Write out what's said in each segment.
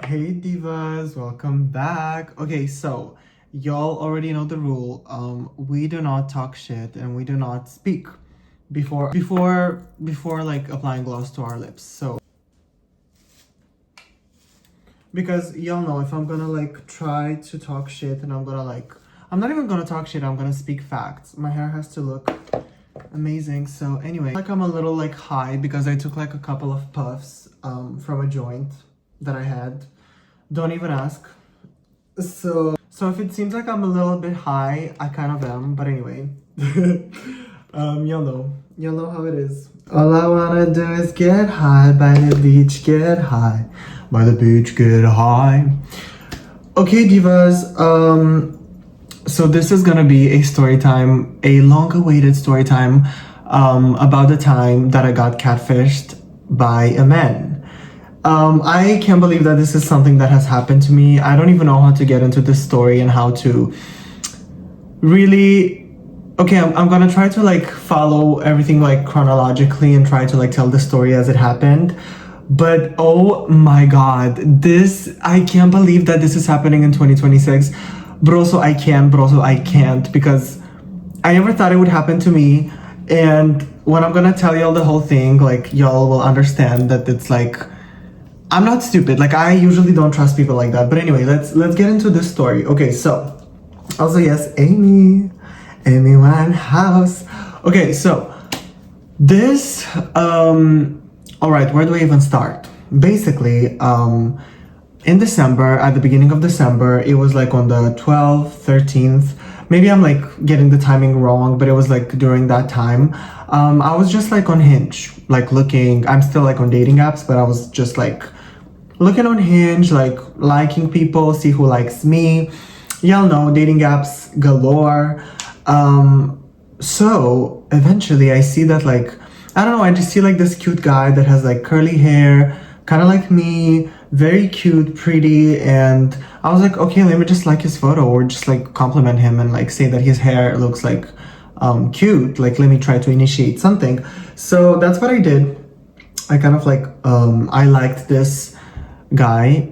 Hey divas, welcome back. Okay, so y'all already know the rule. We do not talk shit and we do not speak before like applying gloss to our lips. So because y'all know if I'm gonna like try to talk shit and I'm not even gonna talk shit, I'm gonna speak facts. My hair has to look amazing. So anyway, like I'm a little like high because I took like a couple of puffs from a joint that I had. Don't even ask. So if it seems like I'm a little bit high, I kind of am, but anyway. You'll know how it is. All I wanna do is get high by the beach, get high by the beach, get high. Okay, divas. So this is gonna be a story time, a long-awaited story time, about the time that I got catfished by a man. I can't believe that this is something that has happened to me. I don't even know how to get into this story and how to really... Okay, I'm gonna try to like follow everything like chronologically and try to like tell the story as it happened. But oh my god, I can't believe that this is happening in 2026. But also I can't because I never thought it would happen to me. And when I'm gonna tell y'all the whole thing, like y'all will understand that it's like, I'm not stupid. Like I usually don't trust people like that. But anyway, let's get into this story. Okay, so also yes, Amy Winehouse. Okay, so this all right, where do I even start? Basically, in December, at the beginning of December, it was like on the 12th, 13th. Maybe I'm like getting the timing wrong, but it was like during that time. I was just like on Hinge, like looking. I'm still like on dating apps, but I was just like looking on Hinge, like liking people, see who likes me. Y'all know, dating apps galore. So eventually I see that like, I don't know, I just see like this cute guy that has like curly hair, kind of like me, very cute, pretty, and I was like, okay, let me just like his photo or just like compliment him and like say that his hair looks like cute, like let me try to initiate something. So that's what I did. I kind of like I liked this guy's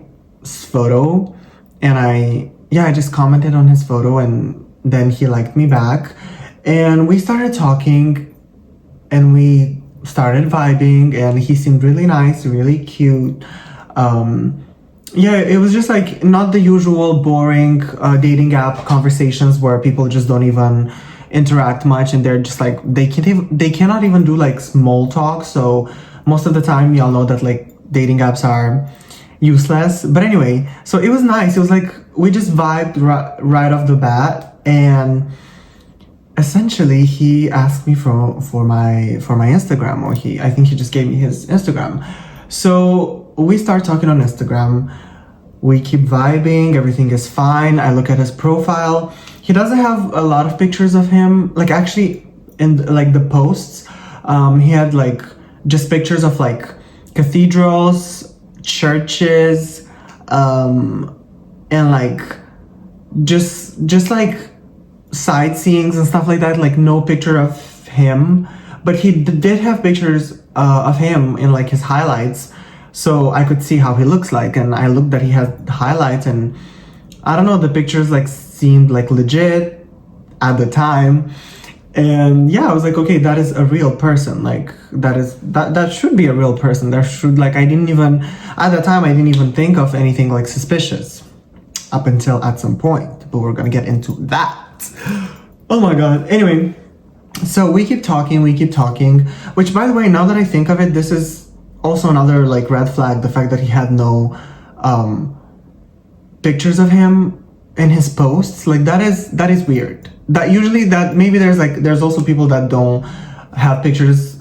photo and I just commented on his photo and then he liked me back and we started talking and we started vibing and he seemed really nice, really cute. It was just like not the usual boring dating app conversations where people just don't even interact much and they're just like they cannot even do like small talk. So most of the time y'all know that like dating apps are useless. But anyway, so it was nice. It was like we just vibed right off the bat and essentially he asked me for my Instagram, or I think he just gave me his Instagram. So we start talking on Instagram. We keep vibing, everything is fine. I look at his profile. He doesn't have a lot of pictures of him. Like actually in like the posts, he had like just pictures of like cathedrals, churches, and like just like sightseeings and stuff like that, like no picture of him, but he did have pictures of him in like his highlights, so I could see how he looks like, and I looked that he had highlights and I don't know, the pictures like seemed like legit at the time. And yeah, I was like, okay, that is a real person. Like that should be a real person. There should like, at the time I didn't even think of anything like suspicious up until at some point, but we're gonna get into that. Oh my god. Anyway, so we keep talking, which by the way, now that I think of it, this is also another like red flag, the fact that he had no pictures of him in his posts. Like that is weird. That usually that maybe there's also people that don't have pictures,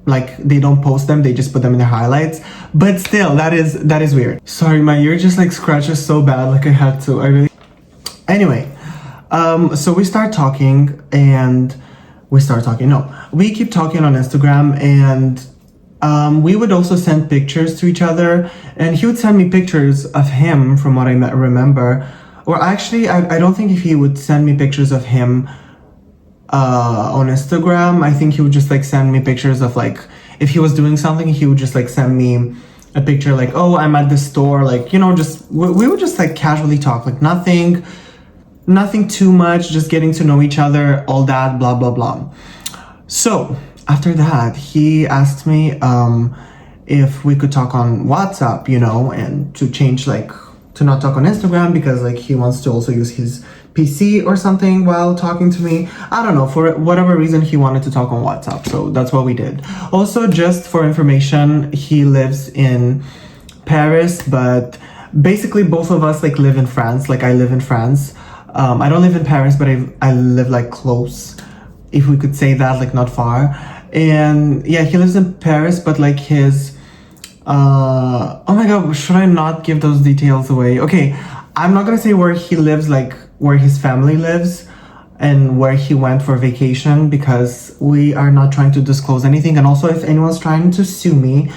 like they don't post them, they just put them in their highlights, but still that is weird. Sorry, my ear just like scratches so bad, like I had to, anyway. So we start talking and we keep talking on Instagram, and we would also send pictures to each other, and he would send me pictures of him from what I remember. Or actually, I don't think if he would send me pictures of him on Instagram. I think he would just like send me pictures of like, if he was doing something, he would just like send me a picture like, oh, I'm at the store, like, you know, just we would just like casually talk, like nothing too much, just getting to know each other, all that, blah blah blah. So after that, he asked me if we could talk on WhatsApp, you know, and to change, like, to not talk on Instagram because like he wants to also use his PC or something while talking to me. I don't know, for whatever reason he wanted to talk on WhatsApp, so that's what we did. Also, just for information, he lives in Paris, but basically both of us like live in France. Like, I live in France. I don't live in Paris, but I live like close, if we could say that, like not far. And yeah, he lives in Paris, but like his oh my god, should I not give those details away? Okay, I'm not gonna say where he lives, like where his family lives and where he went for vacation, because we are not trying to disclose anything. And also, if anyone's trying to sue me,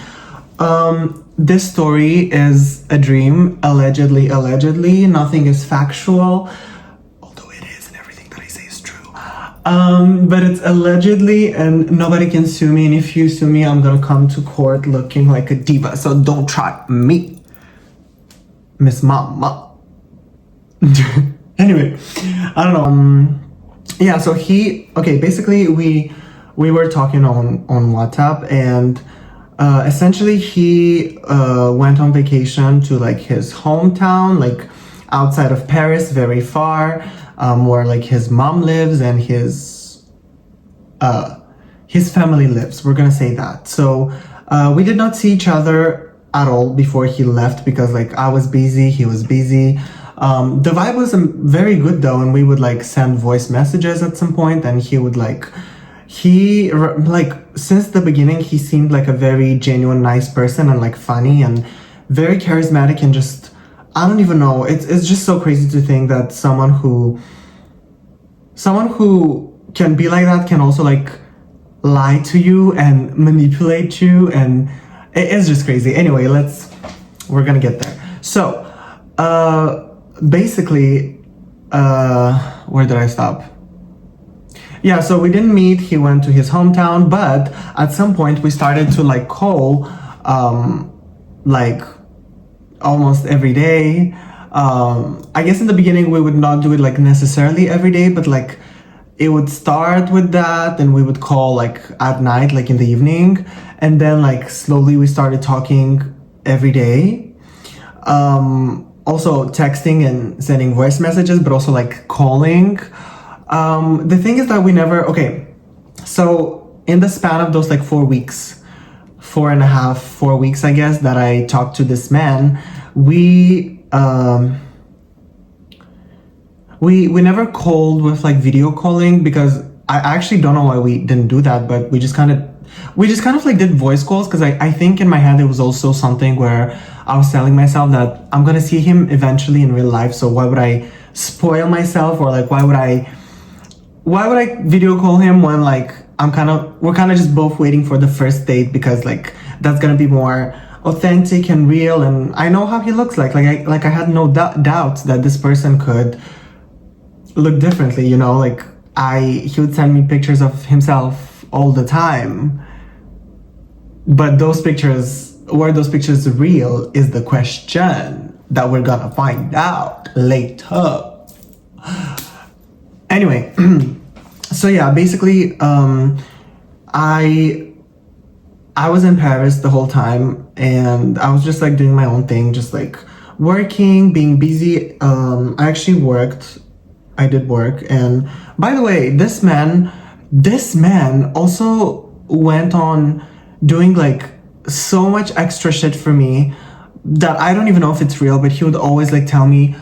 this story is a dream, allegedly, nothing is factual, although it is, and everything that I say is true. But it's allegedly, and nobody can sue me, and if you sue me, I'm gonna come to court looking like a diva, so don't try me, Miss Mama. Anyway, I don't know. Yeah, so basically we were talking on WhatsApp, and essentially he went on vacation to like his hometown, like outside of Paris, very far, where like his mom lives and his family lives. We're gonna say that. So we did not see each other at all before he left, because like I was busy, he was busy. The vibe was very good though, and we would like send voice messages at some point, and he would like since the beginning he seemed like a very genuine, nice person, and like funny and very charismatic, and just, I don't even know, it's just so crazy to think that someone who can be like that can also like lie to you and manipulate you, and it's just crazy. Anyway, we're gonna get there. So basically, where did I stop? Yeah, so we didn't meet. He went to his hometown, but at some point we started to like call, like almost every day. I guess in the beginning we would not do it like necessarily every day, but like it would start with that, and we would call like at night, like in the evening, and then like slowly we started talking every day. Also texting and sending voice messages, but also like calling. The thing is that we never, so in the span of those like 4 weeks, 4 weeks, I guess, that I talked to this man, we never called with like video calling, because I actually don't know why we didn't do that, but we just kind of like did voice calls, because I think in my head it was also something where I was telling myself that I'm gonna see him eventually in real life, so why would I spoil myself, or like why would I video call him when like we're kind of just both waiting for the first date, because like that's gonna be more authentic and real, and I know how he looks like I had no doubts that this person could look differently, you know, like he would send me pictures of himself all the time, but were those pictures real is the question that we're gonna find out later. Anyway, so yeah, basically, I was in Paris the whole time, and I was just like doing my own thing, just like working, being busy. I did work, and by the way, this man also went on doing like so much extra shit for me that I don't even know if it's real, but he would always like tell me,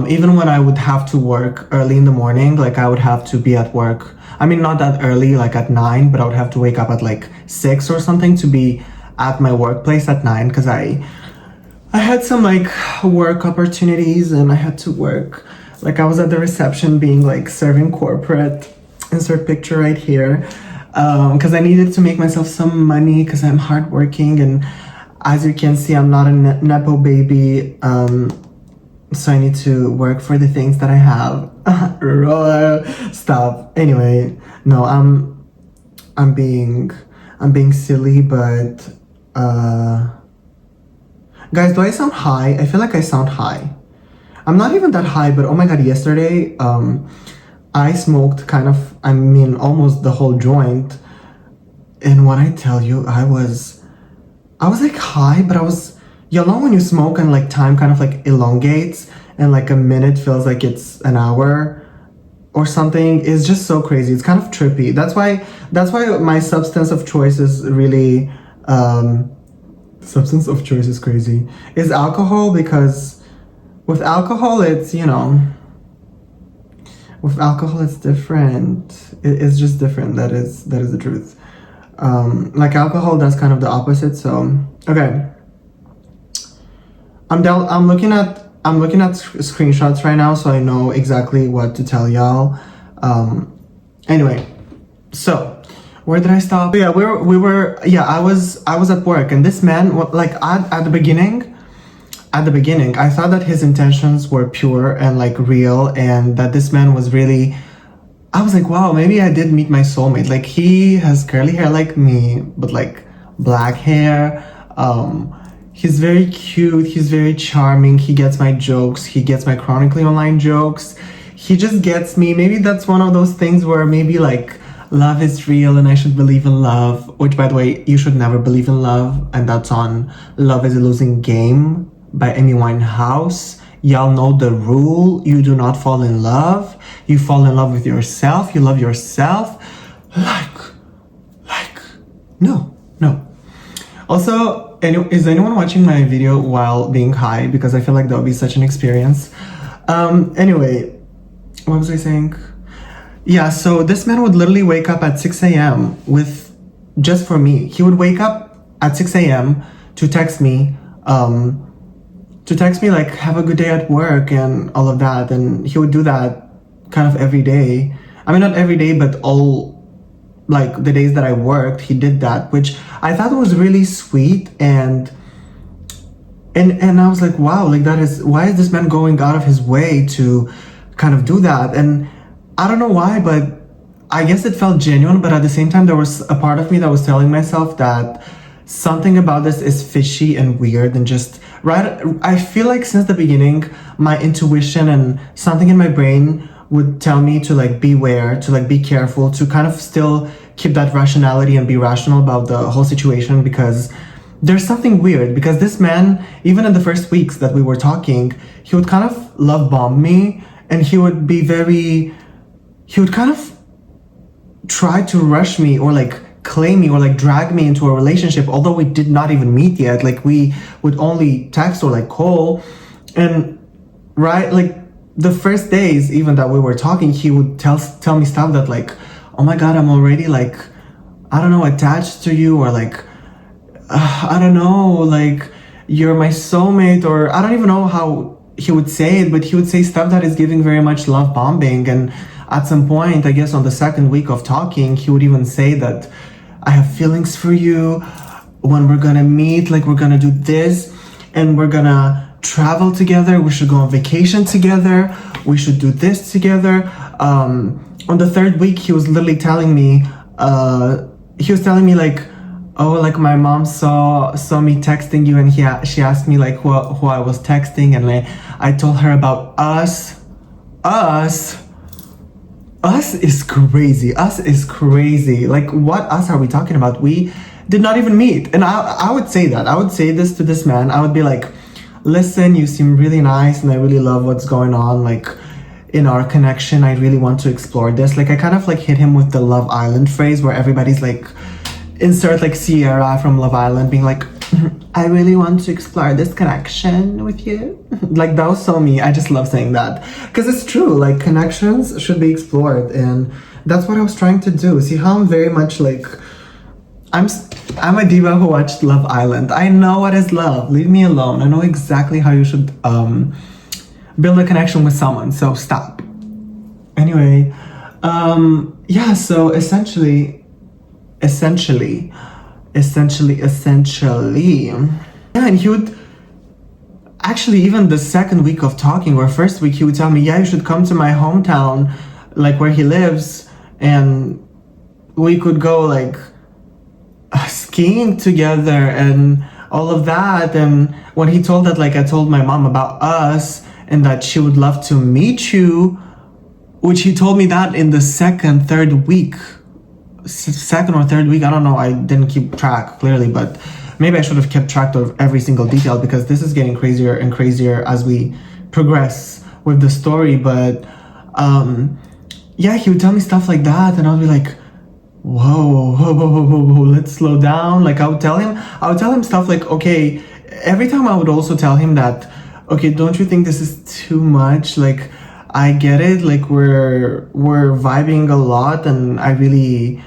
even when I would have to work early in the morning, like I would have to be at work. I mean, not that early, like at 9, but I would have to wake up at like 6 or something to be at my workplace at 9, because I had some like work opportunities, and I had to work. Like I was at the reception being like serving corporate, insert picture right here, because I needed to make myself some money, because I'm hardworking, and as you can see, I'm not a nepo baby, so I need to work for the things that I have. Stop. Anyway, no, I'm being silly, but Guys, do I sound high? I feel like I sound high. I'm not even that high, but oh my god, yesterday, I smoked almost the whole joint. And when I tell you, I was like high, but you know when you smoke and like time kind of like elongates and like a minute feels like it's an hour or something. It's just so crazy. It's kind of trippy. That's why my substance of choice is really, substance of choice is crazy, is alcohol, because with alcohol, it's, with alcohol, it's different. It's just different. That is the truth. Like alcohol does kind of the opposite. So, okay. I'm looking at screenshots right now, so I know exactly what to tell y'all. Anyway, so where did I stop? Yeah, I was at work, and this man, like at the beginning, I thought that his intentions were pure and like real, and that this man was really, I was like, wow, maybe I did meet my soulmate. Like, he has curly hair like me, but like black hair. He's very cute. He's very charming. He gets my jokes. He gets my chronically online jokes. He just gets me. Maybe that's one of those things where maybe like love is real and I should believe in love, which, by the way, you should never believe in love. And that's on Love is a Losing Game by Amy Winehouse. Y'all know the rule. You do not fall in love. You fall in love with yourself. You love yourself. No. Also, is anyone watching my video while being high? Because I feel like that would be such an experience. Anyway, what was I saying? Yeah, so this man would literally wake up at 6 a.m. just for me. He would wake up at 6 a.m. to text me, like, have a good day at work and all of that. And he would do that kind of every day. I mean, not every day, but all, like, the days that I worked, he did that, which I thought was really sweet. And I was like, wow, like, why is this man going out of his way to kind of do that? And I don't know why, but I guess it felt genuine. But at the same time, there was a part of me that was telling myself that something about this is fishy and weird, and just right. I feel like since the beginning, my intuition and something in my brain would tell me to like beware, to like be careful, to kind of still keep that rationality and be rational about the whole situation, because there's something weird. Because this man, even in the first weeks that we were talking, he would kind of love bomb me, and he would kind of try to rush me or like claim me or like drag me into a relationship, although we did not even meet yet. Like, we would only text or like call. And right, like the first days even that we were talking, he would tell me stuff that like, oh my god, I'm already like, I don't know, attached to you, or like, I don't know, like, you're my soulmate, or I don't even know how he would say it, but he would say stuff that is giving very much love bombing. And at some point, I guess on the second week of talking, he would even say that I have feelings for you. When we're gonna meet, like, we're gonna do this, and we're gonna travel together. We should go on vacation together. We should do this together. On the third week, he was literally telling me, like, oh, like, my mom saw me texting you, and she asked me like who I was texting, and like, I told her about us. Us is crazy. Like, what us are we talking about? We did not even meet. And I would say that. I would say this to this man. I would be like, listen, you seem really nice, and I really love what's going on, like, in our connection. I really want to explore this. Like, I kind of like hit him with the Love Island phrase, where everybody's like, insert like Sierra from Love Island being like, I really want to explore this connection with you. Like, that was so me. I just love saying that, because it's true. Like, connections should be explored, and that's what I was trying to do. See how I'm very much like, I'm a diva who watched Love Island. I know what is love. Leave me alone. I know exactly how you should build a connection with someone. So stop. Anyway, yeah. So essentially. Yeah, and he would actually, even the second week of talking, or first week, he would tell me, yeah, you should come to my hometown, like where he lives, and we could go like skiing together, and all of that. And when he told that, like, I told my mom about us and that she would love to meet you, which he told me that in the second or third week, I don't know, I didn't keep track clearly, but maybe I should have kept track of every single detail, because this is getting crazier and crazier as we progress with the story. But yeah, he would tell me stuff like that, and I would be like, whoa, let's slow down. Like, I would tell him stuff like, okay, every time I would also tell him that, okay, don't you think this is too much? Like, I get it, like, we're vibing a lot, and I really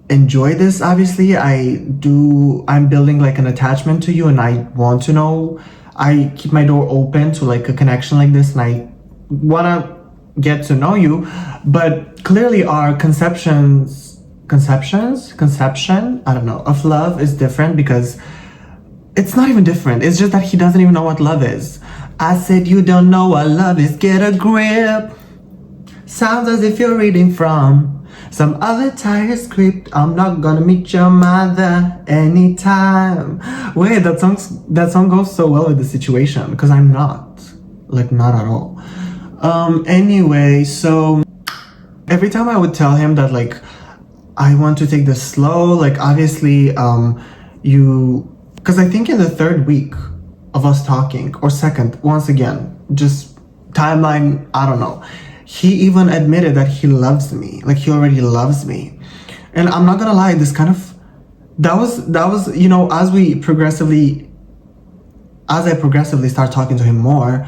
enjoy this. Obviously, I'm building like an attachment to you, and I want to know, I keep my door open to like a connection like this, and I want to get to know you. But clearly our conception, I don't know, of love is different, because it's not even different, it's just that he doesn't even know what love is. I said, you don't know what love is, get a grip. Sounds as if you're reading from some other tired script. I'm not gonna meet your mother anytime. Wait, that song goes so well with the situation, because I'm not, like, not at all. Anyway, so every time I would tell him that, like, I want to take this slow, like, obviously, because I think in the third week of us talking, or second, once again, just timeline, I don't know, he even admitted that he loves me, like, he already loves me. And I'm not gonna lie, this kind of, that was, you know, as I progressively start talking to him more,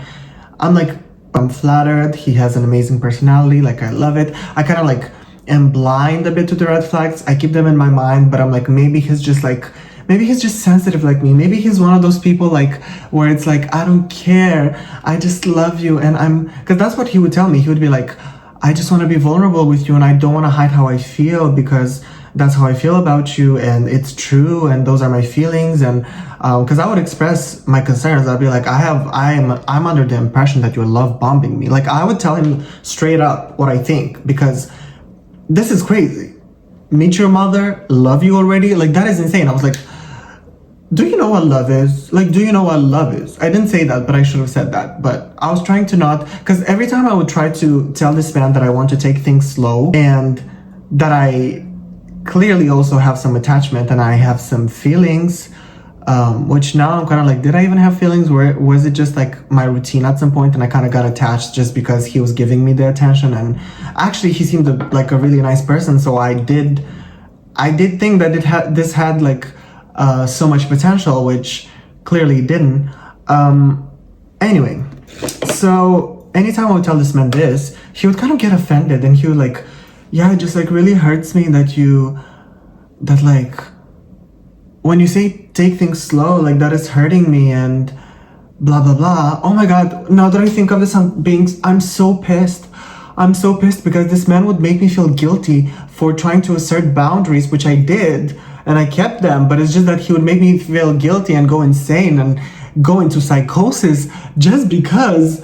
I'm flattered. He has an amazing personality, like, I love it. I kind of like am blind a bit to the red flags. I keep them in my mind, but I'm like, maybe he's just sensitive like me. Maybe he's one of those people, like, where it's like, I don't care, I just love you. And because that's what he would tell me. He would be like, I just want to be vulnerable with you, and I don't want to hide how I feel, because that's how I feel about you, and it's true, and those are my feelings. And because I would express my concerns, I'd be like, I'm under the impression that you're love bombing me. Like, I would tell him straight up what I think, because this is crazy. Meet your mother, love you already, like, that is insane. I was like, do you know what love is? Like, do you know what love is? I didn't say that, but I should have said that. But I was trying to not, because every time I would try to tell this man that I want to take things slow, and that I clearly also have some attachment and I have some feelings, which now I'm kind of like, did I even have feelings? Was it just like my routine at some point, and I kind of got attached just because he was giving me the attention? And actually, he seemed like a really nice person, so I did think that this had like so much potential, which clearly it didn't. Anyway, so anytime I would tell this man this, he would kind of get offended, and he would like, yeah, it just like really hurts me that like, when you say take things slow, like, that is hurting me, and blah blah blah. Oh my god, now that I think of this, I'm so pissed. I'm so pissed because this man would make me feel guilty for trying to assert boundaries, which I did, and I kept them, but it's just that he would make me feel guilty and go insane and go into psychosis just because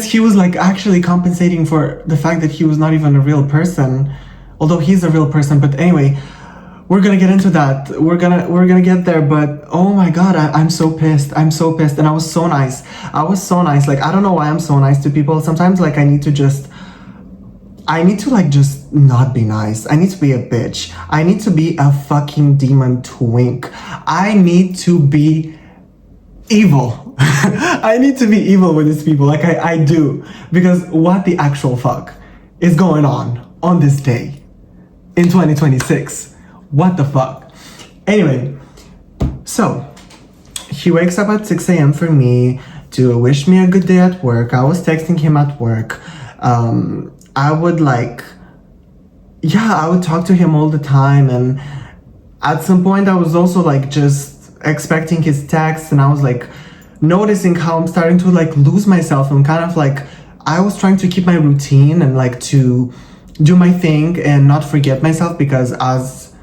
he was like actually compensating for the fact that he was not even a real person, although he's a real person. But anyway, we're gonna get into that. We're gonna get there. But oh my god, I'm so pissed. I'm so pissed. And I was so nice. Like, I don't know why I'm so nice to people. Sometimes, like, I need to like just not be nice. I need to be a bitch. I need to be a fucking demon twink. I need to be evil. I need to be evil with these people, like I do, because what the actual fuck is going on this day in 2026? What the fuck? Anyway, so he wakes up at 6 a.m. for me to wish me a good day at work. I was texting him at work. I would talk to him all the time, and at some point I was also like just expecting his text, and I was like noticing how I'm starting to like lose myself. I'm kind of like, I was trying to keep my routine and like to do my thing and not forget myself, because as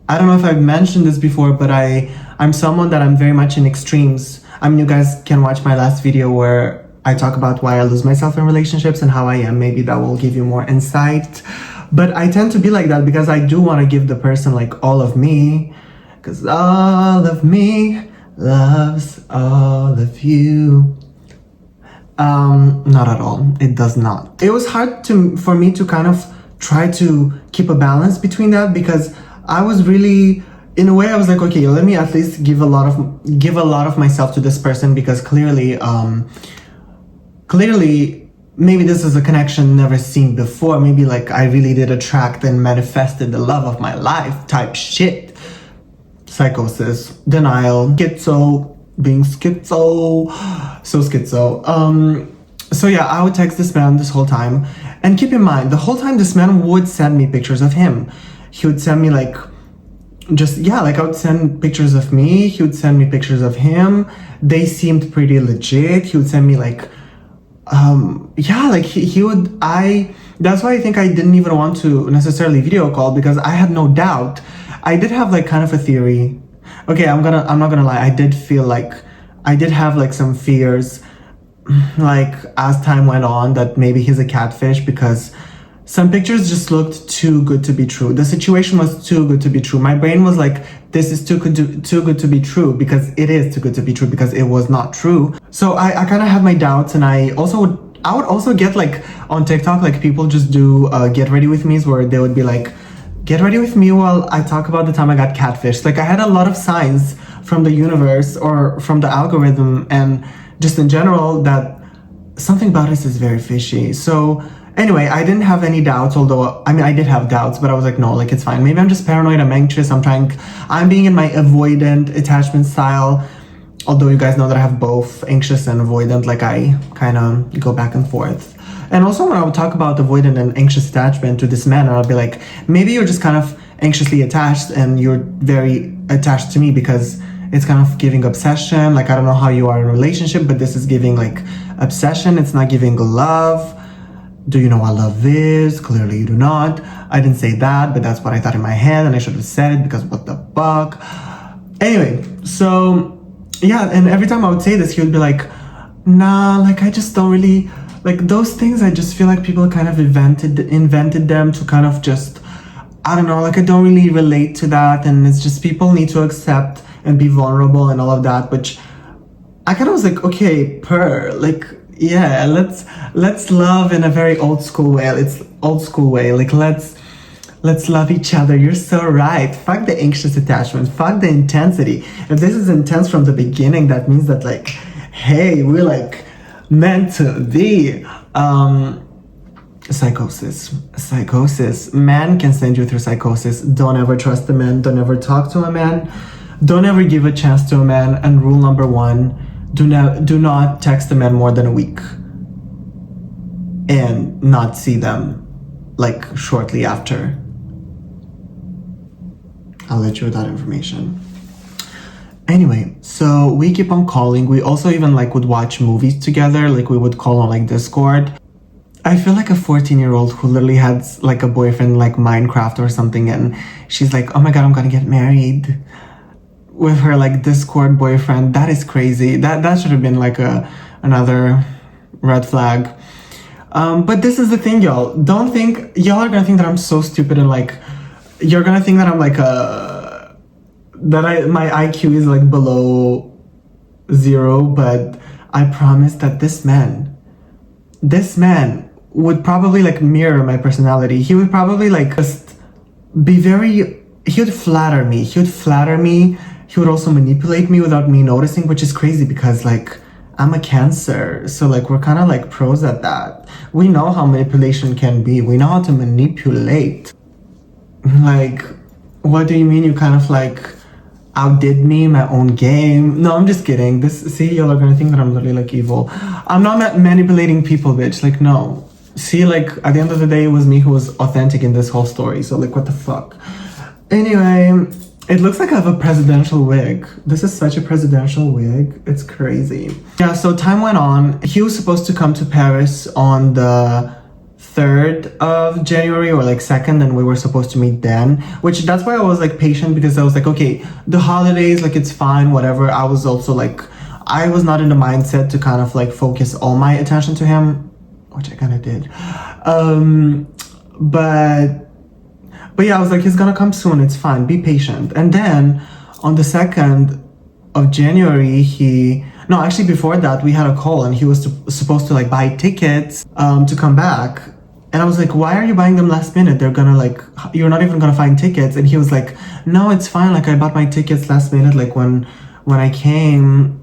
I don't know if I've mentioned this before, but I'm someone that I'm very much in extremes. I mean, you guys can watch my last video where I talk about why I lose myself in relationships and how I am. Maybe that will give you more insight. But I tend to be like that because I do want to give the person like all of me. 'Cause all of me loves all of you. Not at all. It does not. It was hard for me to kind of try to keep a balance between that, because I was really, in a way, I was like, okay, let me at least give a lot of myself to this person, because clearly, maybe this is a connection never seen before. Maybe like I really did attract and manifested the love of my life type shit. Psychosis, denial, schizo, being schizo, so schizo. So yeah, I would text this man this whole time. And keep in mind, the whole time this man would send me pictures of him. He would send me like, I would send pictures of me. He would send me pictures of him. They seemed pretty legit. He would send me like, that's why I think I didn't even want to necessarily video call, because I had no doubt. I did have like kind of a theory. Okay, I'm not gonna lie. I did feel like I did have like some fears, like as time went on, that maybe he's a catfish, because some pictures just looked too good to be true. The situation was too good to be true. My brain was like, this is too good to be true, because it is too good to be true, because it was not true. So I kind of had my doubts, and I would also get like on TikTok, like people just do get ready with me's, where they would be like, get ready with me while I talk about the time I got catfished. Like I had a lot of signs from the universe or from the algorithm and just in general that something about us is very fishy. So anyway, I didn't have any doubts, although, I mean, I did have doubts, but I was like, no, like it's fine. Maybe I'm just paranoid, I'm anxious, I'm being in my avoidant attachment style. Although you guys know that I have both anxious and avoidant, like I kind of go back and forth. And also when I would talk about avoidant and anxious attachment to this man, I'll be like, maybe you're just kind of anxiously attached and you're very attached to me, because it's kind of giving obsession. Like, I don't know how you are in a relationship, but this is giving like obsession. It's not giving love. Do you know what love is? Clearly you do not. I didn't say that, but that's what I thought in my head, and I should have said it, because what the fuck? Anyway, so yeah, and every time I would say this, he would be like, nah, like I just don't really, like those things, I just feel like people kind of invented them to kind of just, I don't know, like I don't really relate to that, and it's just people need to accept and be vulnerable and all of that, which I kind of was like, okay, like, yeah, let's love in a very old school way. It's old school way. Like let's love each other. You're so right. Fuck the anxious attachment. Fuck the intensity. If this is intense from the beginning, that means that like, hey, we're like meant to be. Psychosis. Man can send you through psychosis. Don't ever trust a man. Don't ever talk to a man. Don't ever give a chance to a man. And rule number 1. Do not text a man more than a week and not see them like shortly after. I'll let you with that information. Anyway, so we keep on calling. We also even like would watch movies together. Like we would call on like Discord. I feel like a 14-year-old who literally had like a boyfriend like Minecraft or something, and she's like, oh my god, I'm gonna get married with her like Discord boyfriend. That is crazy. That should have been like another red flag. But this is the thing, y'all. Don't think, y'all are gonna think that I'm so stupid, and like you're gonna think that I'm like my IQ is like below 0, but I promise that this man would probably like mirror my personality. He would probably like just be he would flatter me. He would also manipulate me without me noticing, which is crazy because like I'm a Cancer, so like we're kind of like pros at that. We know how manipulation can be. We know how to manipulate. Like, what do you mean you kind of like outdid me in my own game? No, I'm just kidding. See, y'all are gonna think that I'm literally like evil. I'm not manipulating people, bitch. Like, no. See, like at the end of the day, it was me who was authentic in this whole story. So like, what the fuck? Anyway, it looks like I have a presidential wig. This is such a presidential wig. It's crazy. Yeah, so time went on. He was supposed to come to Paris on the 3rd of January or like 2nd, and we were supposed to meet then, which that's why I was like patient, because I was like, okay, the holidays, like it's fine, whatever. I was also like, I was not in the mindset to kind of like focus all my attention to him, which I kind of did. But yeah, I was like, he's gonna come soon, it's fine, be patient. And then on the 2nd of January, no, actually before that, we had a call and he was supposed to like buy tickets to come back. And I was like, why are you buying them last minute? They're gonna like, you're not even gonna find tickets. And he was like, no, it's fine. Like I bought my tickets last minute, like when I came,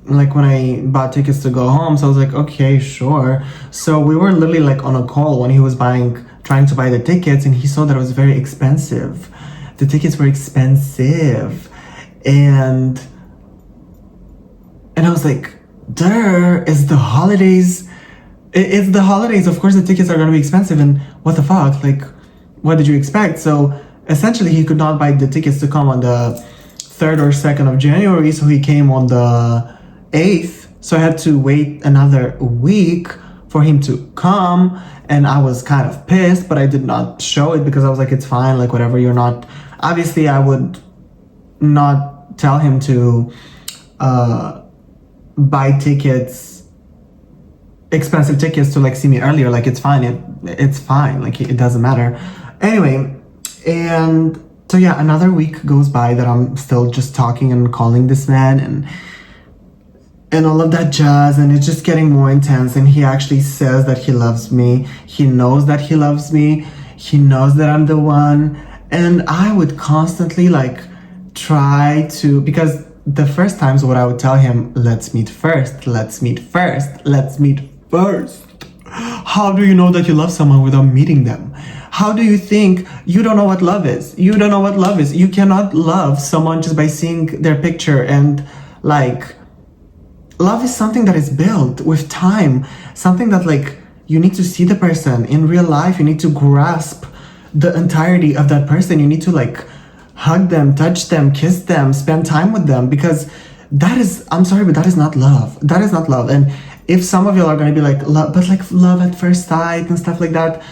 like when I bought tickets to go home. So I was like, okay, sure. So we were literally like on a call when he was trying to buy the tickets, and he saw that it was very expensive. The tickets were expensive. And I was like, it's the holidays. It's the holidays. Of course, the tickets are going to be expensive. And what the fuck? Like, what did you expect? So essentially, he could not buy the tickets to come on the 3rd or 2nd of January. So he came on the 8th. So I had to wait another week for him to come. And I was kind of pissed, but I did not show it because I was like, it's fine. Like, whatever, you're not. Obviously, I would not tell him to buy expensive tickets to like see me earlier. Like it's fine, it's fine, like it doesn't matter. Anyway, and so yeah, another week goes by that I'm still just talking and calling this man and all of that jazz, and it's just getting more intense. And he actually says that he loves me. He knows that he loves me. He knows that I'm the one. And I would constantly like try to, because the first times what I would tell him, let's meet first. How do you know that you love someone without meeting them? How do you think you don't know what love is? You don't know what love is. You cannot love someone just by seeing their picture. And like, love is something that is built with time, something that like you need to see the person in real life. You need to grasp the entirety of that person. You need to like hug them, touch them, kiss them, spend time with them, because that is, I'm sorry, but that is not love. That is not love. And if some of y'all are going to be like, but like love at first sight and stuff like that,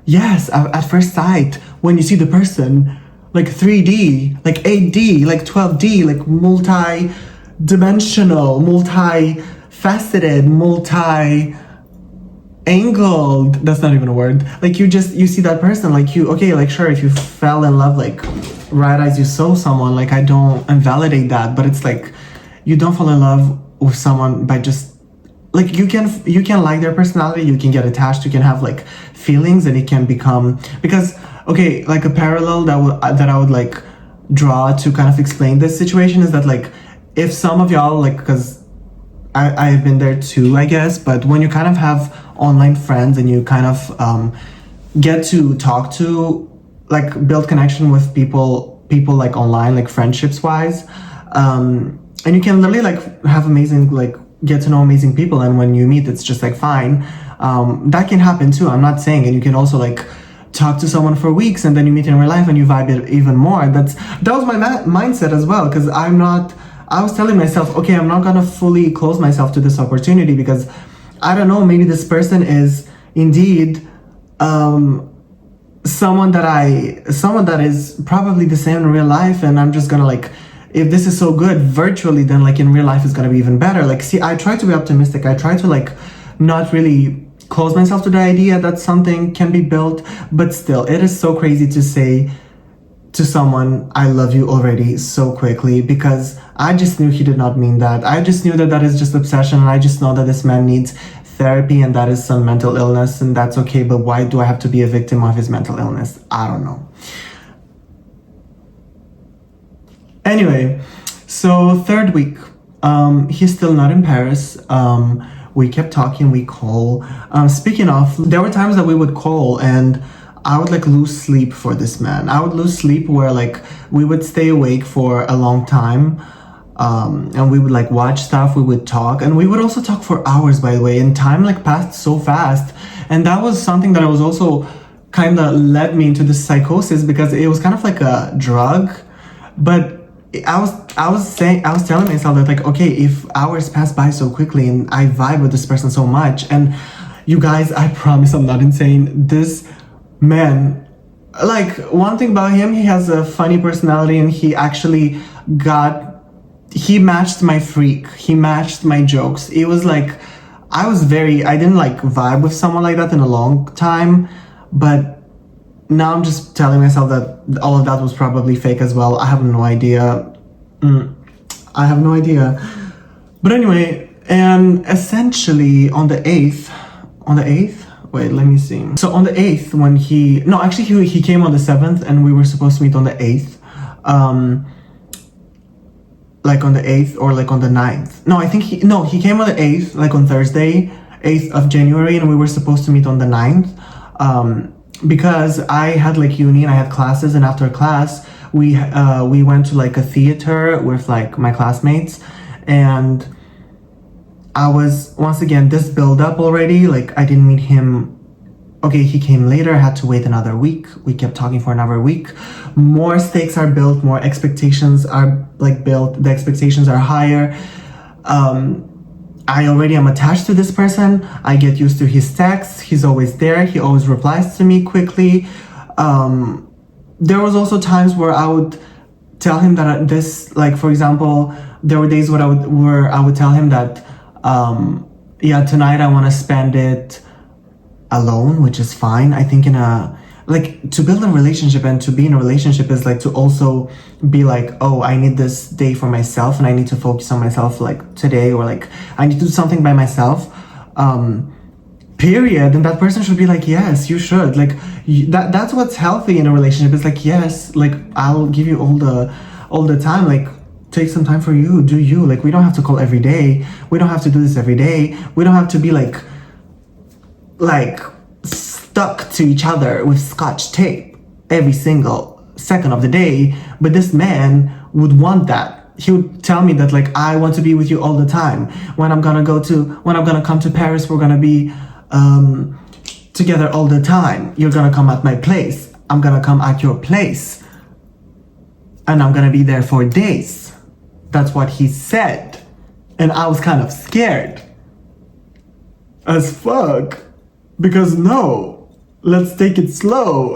yes, at first sight, when you see the person, like 3D, like 8D, like 12D, like multi-dimensional, multi-faceted, multi-angled, that's not even a word. Like you see that person, like okay, like sure, if you fell in love, like right as you saw someone, like I don't invalidate that, but it's like you don't fall in love with someone by just like you can like their personality, you can get attached, you can have like feelings, and it can become, because okay, like a parallel that I would like draw to kind of explain this situation is that like if some of y'all, like, because I've been there too, I guess, but when you kind of have online friends and you kind of get to talk to, like, build connection with people like online, like friendships wise, and you can literally like have amazing, like get to know amazing people, and when you meet it's just like fine, that can happen too, I'm not saying. And you can also like talk to someone for weeks and then you meet in real life and you vibe it even more. That was my mindset as well, because I was telling myself, okay, I'm not gonna fully close myself to this opportunity, because I don't know, maybe this person is indeed someone that is probably the same in real life, and I'm just gonna like, if this is so good virtually, then like in real life it's gonna be even better. Like, see, I try to be optimistic. I try to like not really close myself to the idea that something can be built, but still, it is so crazy to say to someone, I love you already, so quickly, because I just knew he did not mean that. I just knew that is just obsession, and I just know that this man needs therapy and that is some mental illness, and that's okay, but why do I have to be a victim of his mental illness? I don't know. Anyway, so 3rd week, he's still not in Paris. We kept talking, we call. Speaking of, there were times that we would call and I would like lose sleep for this man. I would lose sleep where like we would stay awake for a long time, and we would like watch stuff, we would talk, and we would also talk for hours, by the way, and time like passed so fast. And that was something that I was also kind of led me into this psychosis, because it was kind of like a drug, but I was telling myself that like, okay, if hours pass by so quickly and I vibe with this person so much, and you guys, I promise I'm not insane, this man, like, one thing about him, he has a funny personality, and he matched my freak, he matched my jokes. It was like, I didn't like vibe with someone like that in a long time, but now I'm just telling myself that all of that was probably fake as well. I have no idea. I have no idea. But anyway, and essentially on the 8th, wait, let me see. So on the 8th, when he came on the 7th, and we were supposed to meet on the 8th. Like on the 8th or like on the 9th. No, I think he came on the 8th, like on Thursday, 8th of January, and we were supposed to meet on the 9th. Because I had like uni and I had classes, and after class, we went to like a theater with like my classmates, and I was, once again, this build up already, like I didn't meet him. Okay, he came later, I had to wait another week. We kept talking for another week. More stakes are built, more expectations are like built, the expectations are higher. I already am attached to this person. I get used to his texts. He's always there. He always replies to me quickly. There was also times where I would tell him that like for example, there were days where I would tell him that, yeah, tonight I want to spend it alone, which is fine. I think to build a relationship and to be in a relationship is like to also be like, oh, I need this day for myself and I need to focus on myself like today, or like I need to do something by myself, period. And that person should be like, yes, you should, like that's what's healthy in a relationship. It's like, yes, like I'll give you all the time, like take some time for you, do you, like we don't have to call every day, we don't have to do this every day, we don't have to be like stuck to each other with scotch tape every single second of the day. But this man would want that. He would tell me that like, I want to be with you all the time. When I'm gonna come to Paris, we're gonna be together all the time. You're gonna come at my place, I'm gonna come at your place, and I'm gonna be there for days. That's what he said. And I was kind of scared as fuck. Because no, let's take it slow.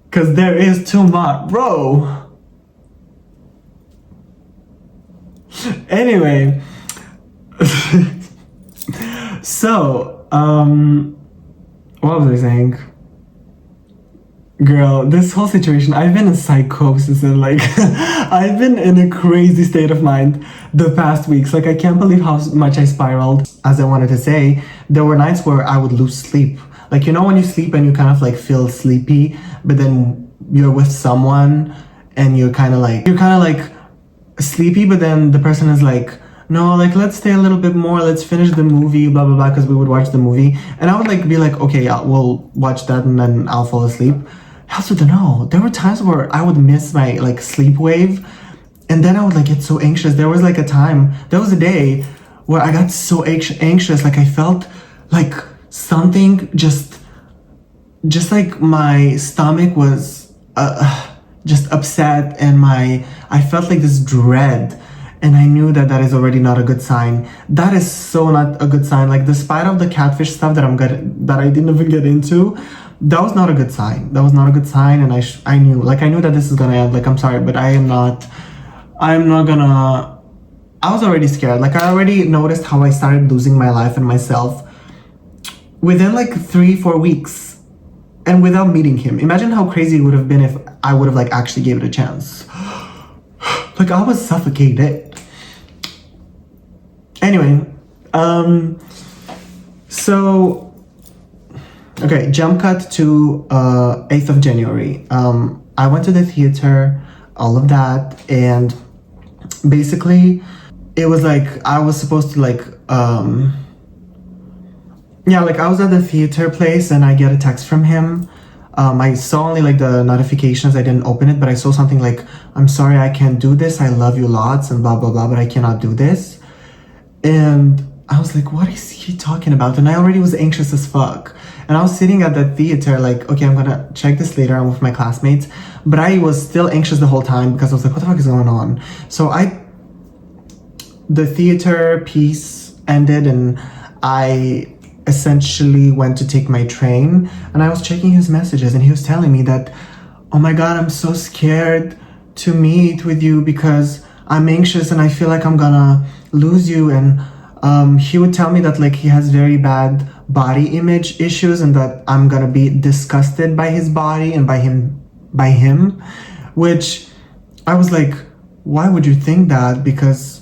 Because there is too much, bro. Anyway. So, what was I saying? Girl, this whole situation, I've been in psychosis and like, I've been in a crazy state of mind the past weeks. Like, I can't believe how much I spiraled. As I wanted to say, there were nights where I would lose sleep. Like, you know when you sleep and you kind of like feel sleepy, but then you're with someone and you're kind of like sleepy, but then the person is like, no, like let's stay a little bit more, let's finish the movie, blah blah blah, because we would watch the movie, and I would like be like, okay, yeah, we'll watch that and then I'll fall asleep. I also don't know, there were times where I would miss my like sleep wave, and then I would like get so anxious. There was a day where I got so anxious, like I felt like something just like my stomach was just upset, and I felt like this dread. And I knew that is already not a good sign. That is so not a good sign. Like, despite of the catfish stuff that I didn't even get into, that was not a good sign. That was not a good sign. And I knew that this is gonna end. Like, I'm sorry, but I'm not gonna. I was already scared. Like, I already noticed how I started losing my life and myself within like 3-4 weeks, and without meeting him. Imagine how crazy it would have been if I would have like actually gave it a chance. Like, I was suffocated. Anyway, so, okay, jump cut to 8th of January. I went to the theater, all of that, and basically, it was like, I was supposed to like, yeah, like I was at the theater place and I get a text from him. I saw only like the notifications, I didn't open it, but I saw something like, I'm sorry, I can't do this, I love you lots, and blah, blah, blah, but I cannot do this. And I was like, what is he talking about? And I already was anxious as fuck. And I was sitting at the theater like, okay, I'm gonna check this later, I'm with my classmates. But I was still anxious the whole time because I was like, what the fuck is going on? So the theater piece ended and I essentially went to take my train, and I was checking his messages and he was telling me that, oh my god, I'm so scared to meet with you because I'm anxious and I feel like I'm gonna lose you. And he would tell me that like he has very bad body image issues and that I'm gonna be disgusted by his body and by him, which I was like, why would you think that? Because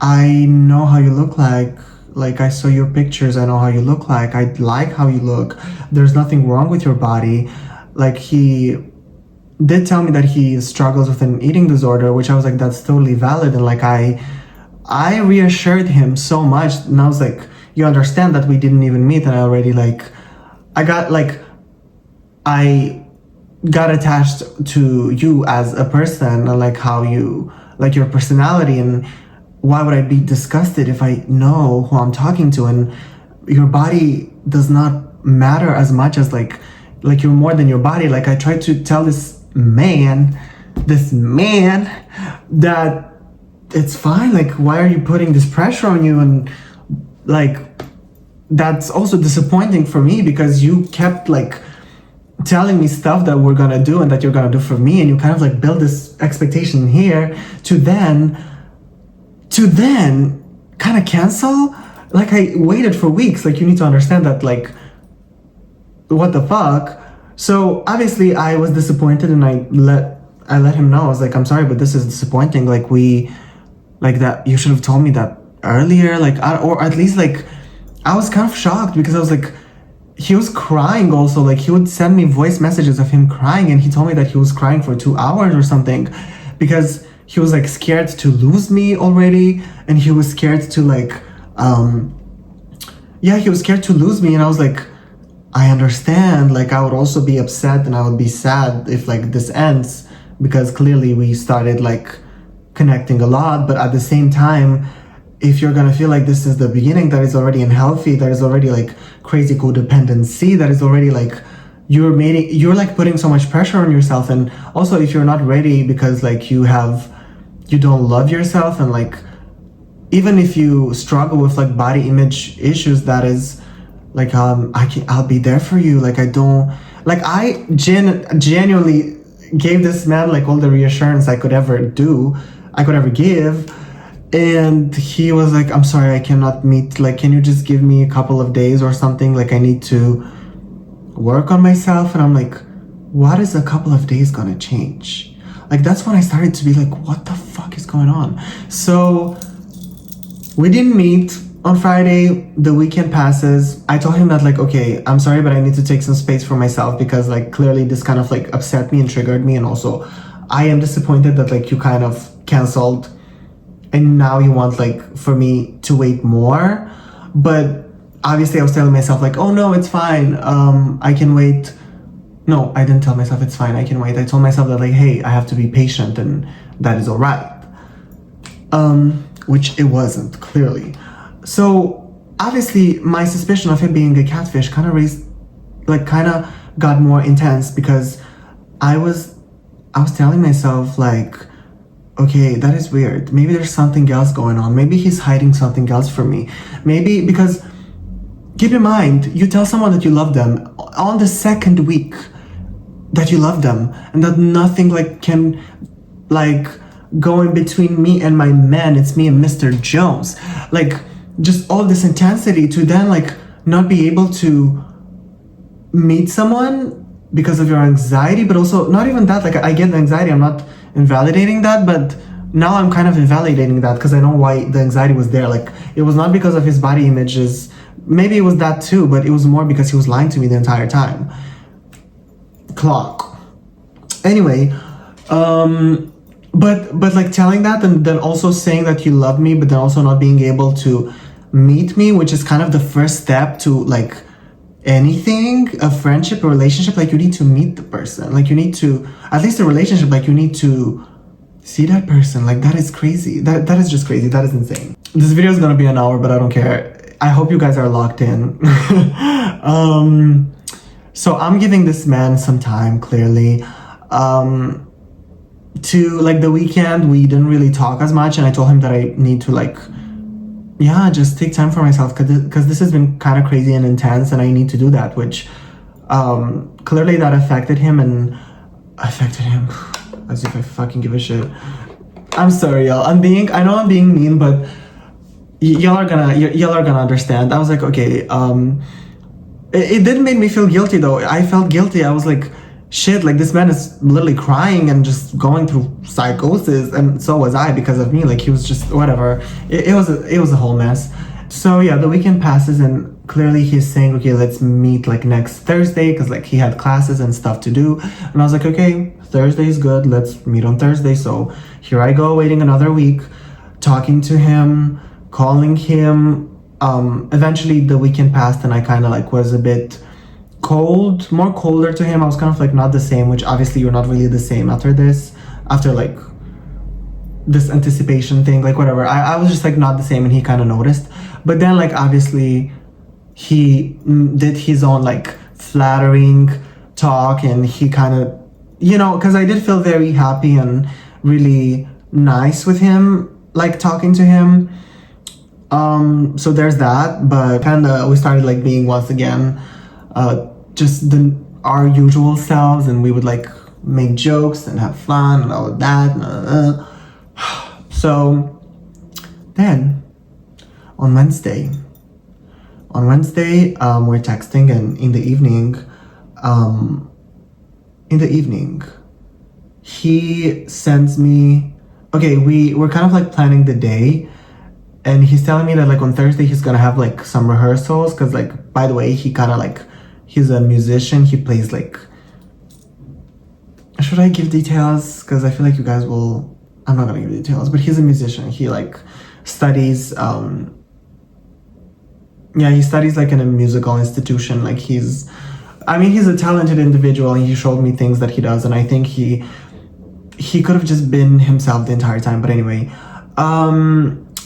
I know how you look like. Like, I saw your pictures, I know how you look like. I like how you look. There's nothing wrong with your body. Like, he did tell me that he struggles with an eating disorder, which I was like, that's totally valid. And like, I reassured him so much. And I was like, you understand that we didn't even meet. And I already like, I got like, I got attached to you as a person and like how you, like your personality, and why would I be disgusted if I know who I'm talking to? And your body does not matter as much as like you're more than your body. Like, I tried to tell this man that it's fine. Like, why are you putting this pressure on you? And like, that's also disappointing for me because you kept like telling me stuff that we're gonna do and that you're gonna do for me, and you kind of like build this expectation here to then kind of cancel. Like, I waited for weeks. Like, you need to understand that, like, what the fuck. So obviously I was disappointed, and I let him know. I was like, I'm sorry, but this is disappointing. Like, that you should have told me that earlier. Like, or at least like, I was kind of shocked because I was like, he was crying also. Like, he would send me voice messages of him crying, and he told me that he was crying for 2 hours or something because he was like scared to lose me already, and he was scared to like he was scared to lose me. And I was like, I understand. Like, I would also be upset and I would be sad if like this ends, because clearly we started like connecting a lot. But at the same time, if you're gonna feel like this is the beginning, that is already unhealthy, that is already like crazy codependency, that is already like you're like putting so much pressure on yourself. And also, if you're not ready because like you don't love yourself, and like, even if you struggle with like body image issues, that is like, I'll be there for you. Like, I don't, like, I genuinely gave this man like all the reassurance I could ever give. And he was like, I'm sorry, I cannot meet. Like, can you just give me a couple of days or something? Like, I need to work on myself. And I'm like, what is a couple of days gonna change? Like, that's when I started to be like, what the fuck is going on? So we didn't meet on Friday. The weekend passes. I told him that like, okay, I'm sorry, but I need to take some space for myself, because like clearly this kind of like upset me and triggered me. And also I am disappointed that like you kind of canceled, and now you want like for me to wait more. But obviously I was telling myself like, oh no, it's fine. I can wait. No, I didn't tell myself it's fine, I can wait. I told myself that like, hey, I have to be patient, and that is all right. Which it wasn't, clearly. So obviously my suspicion of him being a catfish kind of got more intense, because I was telling myself like, okay, that is weird. Maybe there's something else going on. Maybe he's hiding something else from me. Maybe because, keep in mind, you tell someone that you love them on the second week that you love them, and that nothing like can like go in between me and my man. It's me and Mr. Jones. Like, just all this intensity to then like not be able to meet someone because of your anxiety. But also, not even that, like, I get the anxiety, I'm not invalidating that, but now I'm kind of invalidating that, because I know why the anxiety was there. Like, it was not because of his body images. Maybe it was that too, but it was more because he was lying to me the entire time. Clock. Anyway, but like telling that, and then also saying that you love me, but then also not being able to meet me, which is kind of the first step to like anything, a friendship, a relationship. Like, you need to meet the person. Like, you need to, at least a relationship, like you need to see that person. Like, that is crazy. That is just crazy. That is insane. This video is gonna be an hour, but I don't care. I hope you guys are locked in. So I'm giving this man some time, clearly. To like the weekend, we didn't really talk as much, and I told him that I need to like, just take time for myself, because this has been kind of crazy and intense, and I need to do that, which clearly that affected him as if I fucking give a shit. I'm sorry, y'all. I know I'm being mean, but y'all are gonna understand. I was like, okay, it didn't make me feel guilty though. I felt guilty. I was like, shit, like this man is literally crying and just going through psychosis, and so was I because of me. Like he was just whatever. It was a whole mess. So yeah, the weekend passes and clearly he's saying, okay, let's meet like next Thursday, because like he had classes and stuff to do. And I was like, okay, Thursday is good, let's meet on Thursday. So here I go, waiting another week, talking to him, calling him. Eventually the weekend passed and I kind of like was a bit more colder to him. I was kind of like not the same, which obviously you're not really the same after this, after like this anticipation thing, like whatever. I was just like not the same, and he kind of noticed. But then like obviously he did his own like flattering talk, and he kind of, you know, because I did feel very happy and really nice with him, like talking to him. So there's that, but kind of we started like being once again just our usual selves, and we would like make jokes and have fun and all of that. So then on Wednesday, we're texting, and in the evening, he sends me, okay, we're kind of like planning the day, and he's telling me that like on Thursday he's gonna have like some rehearsals, because like, by the way, he kind of like, he's a musician, he plays like, should I give details? Because I feel like you guys will, I'm not gonna give details, but he's a musician. He like studies, he studies like in a musical institution. Like he's a talented individual, and he showed me things that he does, and I think he could have just been himself the entire time. But anyway,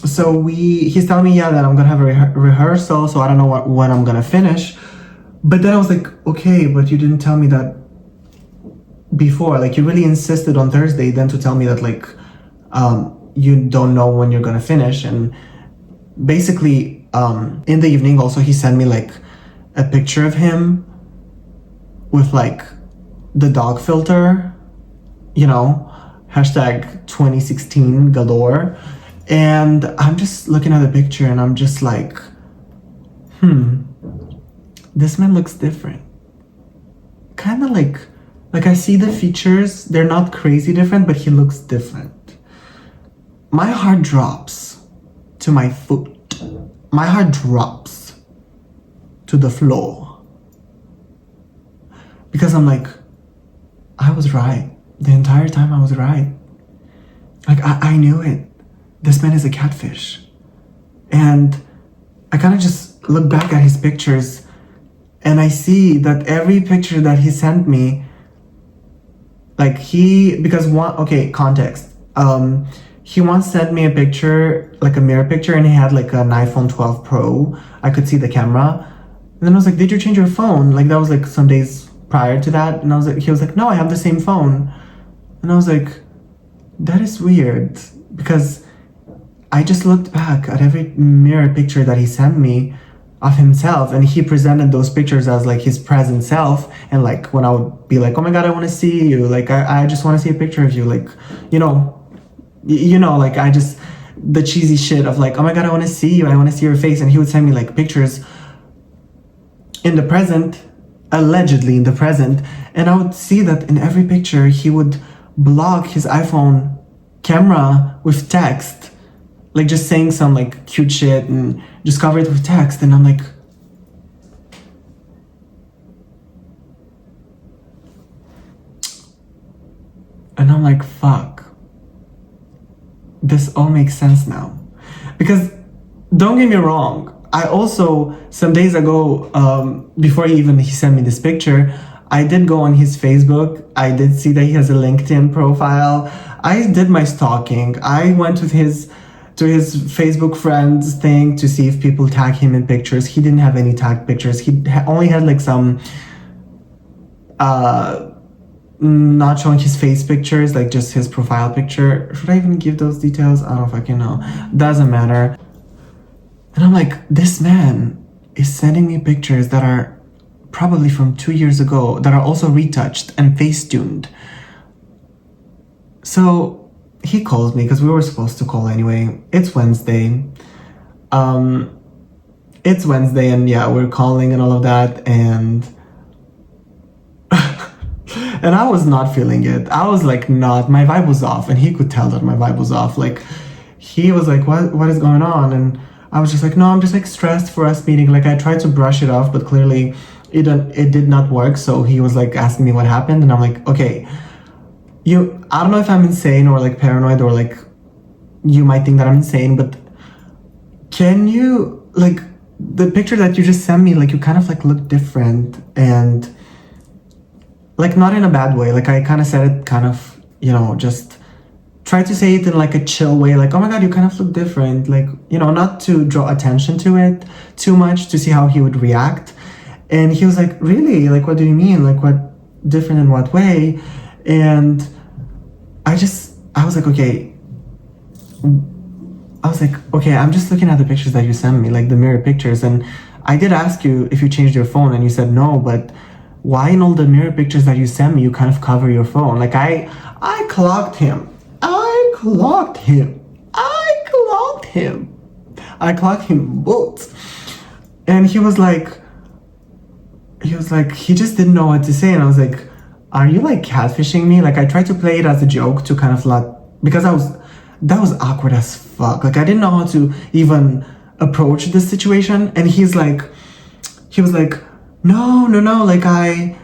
so he's telling me, yeah, that I'm gonna have a rehearsal, so I don't know when I'm gonna finish. But then I was like, okay, but you didn't tell me that before. Like you really insisted on Thursday then to tell me that like you don't know when you're gonna finish. And basically in the evening also he sent me like a picture of him with like the dog filter, you know, hashtag 2016 galore. And I'm just looking at the picture and I'm just like, this man looks different. Kind of like I see the features, they're not crazy different, but he looks different. My heart drops to my foot. My heart drops to the floor. Because I'm like, I was right. The entire time I was right. Like, I knew it. This man is a catfish. And I kind of just look back at his pictures, and I see that every picture that he sent me, like context. He once sent me a picture, like a mirror picture, and he had like an iPhone 12 Pro. I could see the camera. And then I was like, did you change your phone? Like that was like some days prior to that. And he was like, no, I have the same phone. And I was like, that is weird, because I just looked back at every mirror picture that he sent me of himself, and he presented those pictures as like his present self. And like when I would be like, oh my god, I want to see you, like I just want to see a picture of you, like you know, like I just, the cheesy shit of like, oh my god, I want to see you, I want to see your face. And he would send me like pictures in the present, allegedly in the present, and I would see that in every picture he would block his iPhone camera with text, like just saying some like cute shit and just cover it with text. And I'm like, fuck, this all makes sense now. Because don't get me wrong, I also, some days ago, before he sent me this picture, I did go on his Facebook. I did see that he has a LinkedIn profile. I did my stalking. I went to his Facebook friends thing to see if people tag him in pictures. He didn't have any tagged pictures. He only had like some not showing his face pictures, like just his profile picture. Should I even give those details? I don't fucking know. Doesn't matter. And I'm like, this man is sending me pictures that are probably from 2 years ago, that are also retouched and face-tuned. So he calls me, because we were supposed to call anyway. It's Wednesday. And yeah, we're calling and all of that. And And I was not feeling it. I was like, not, my vibe was off, and he could tell that my vibe was off. Like, he was like, what is going on? And I was just like, no, I'm just like stressed for us meeting. Like, I tried to brush it off, but clearly it did not work. So he was like asking me what happened, and I'm like, okay, I don't know if I'm insane or like paranoid, or like you might think that I'm insane, but can you, like, the picture that you just sent me, like, you kind of like look different, and like, not in a bad way. Like, I kind of said it kind of, just try to say it in like a chill way, like, oh my god, you kind of look different, like, not to draw attention to it too much, to see how he would react. And he was like, really? Like, what do you mean? Like, what different in what way? And I was like, okay, I'm just looking at the pictures that you sent me, like the mirror pictures, and I did ask you if you changed your phone, and you said no, but why in all the mirror pictures that you sent me, you kind of cover your phone? Like, I clocked him. I clocked him both. And he just didn't know what to say. And I was like, are you like catfishing me? Like, I tried to play it as a joke to kind of like, because that was awkward as fuck. Like, I didn't know how to even approach this situation. And he was like, no, like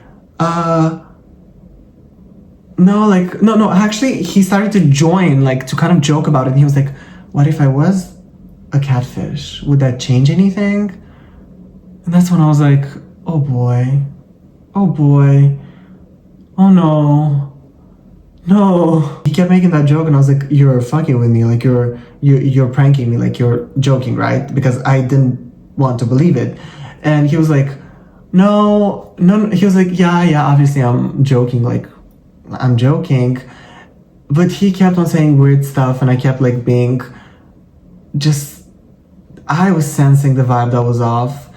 no, actually, he started to join, like, to kind of joke about it. And he was like, what if I was a catfish? Would that change anything? And that's when I was like, oh boy, oh no. He kept making that joke, and I was like, you're fucking with me, like, you're pranking me, like, you're joking, right? Because I didn't want to believe it. And he was like, no, he was like, yeah, obviously I'm joking, like, I'm joking. But he kept on saying weird stuff, and I kept like being I was sensing the vibe that was off,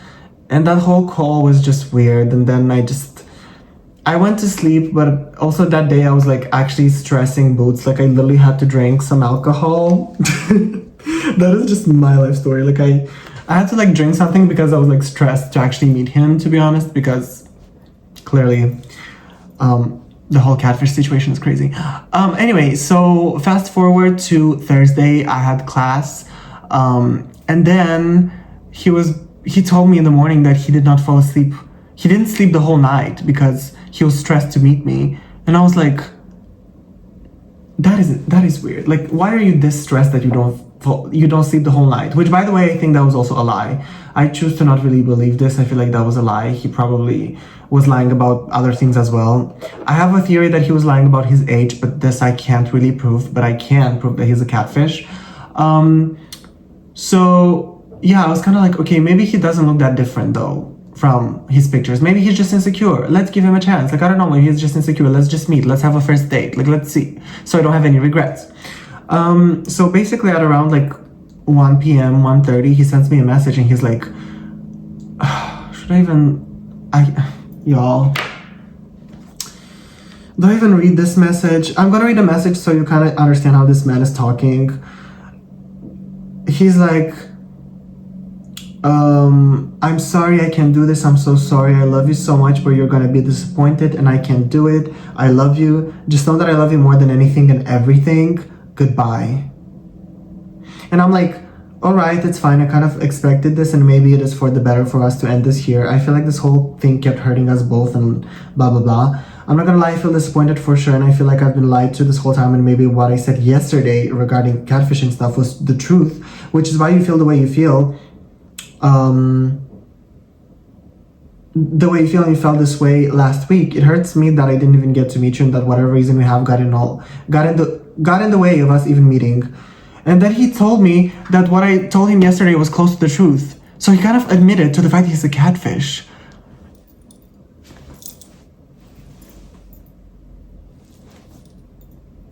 and that whole call was just weird. And then I went to sleep, but also that day I was like actually stressing boots. Like, I literally had to drink some alcohol. That is just my life story. Like, I had to like drink something because I was like stressed to actually meet him, to be honest, because clearly the whole catfish situation is crazy. Anyway, so fast forward to Thursday, I had class, and then he told me in the morning that he did not fall asleep. He didn't sleep the whole night because he was stressed to meet me. And I was like, that is weird. Like, why are you this stressed that you don't sleep the whole night? Which, by the way, I think that was also a lie. I choose to not really believe this. I feel like that was a lie. He probably was lying about other things as well. I have a theory that he was lying about his age, but this I can't really prove, but I can prove that he's a catfish. So yeah, I was kind of like, okay, maybe he doesn't look that different though from his pictures. Maybe he's just insecure. Let's give him a chance. Like, I don't know, maybe he's just insecure. Let's just meet. Let's have a first date. Like, let's see. So I don't have any regrets. So basically at around like 1 p.m., 1:30, he sends me a message, and he's like, y'all, do I even read this message? I'm gonna read a message so you kind of understand how this man is talking. He's like, I'm sorry I can't do this. I'm so sorry. I love you so much, but you're gonna be disappointed, and I can't do it. I love you. Just know that I love you more than anything and everything. Goodbye. And I'm like, all right, it's fine. I kind of expected this, and maybe it is for the better for us to end this here. I feel like this whole thing kept hurting us both, and blah, blah, blah. I'm not gonna lie, I feel disappointed for sure, and I feel like I've been lied to this whole time, and maybe what I said yesterday regarding catfishing stuff was the truth, which is why you feel the way you feel. The way you feel, and you felt this way last week. It hurts me that I didn't even get to meet you, and that whatever reason we have got in the way of us even meeting. And then he told me that what I told him yesterday was close to the truth. So he kind of admitted to the fact he's a catfish.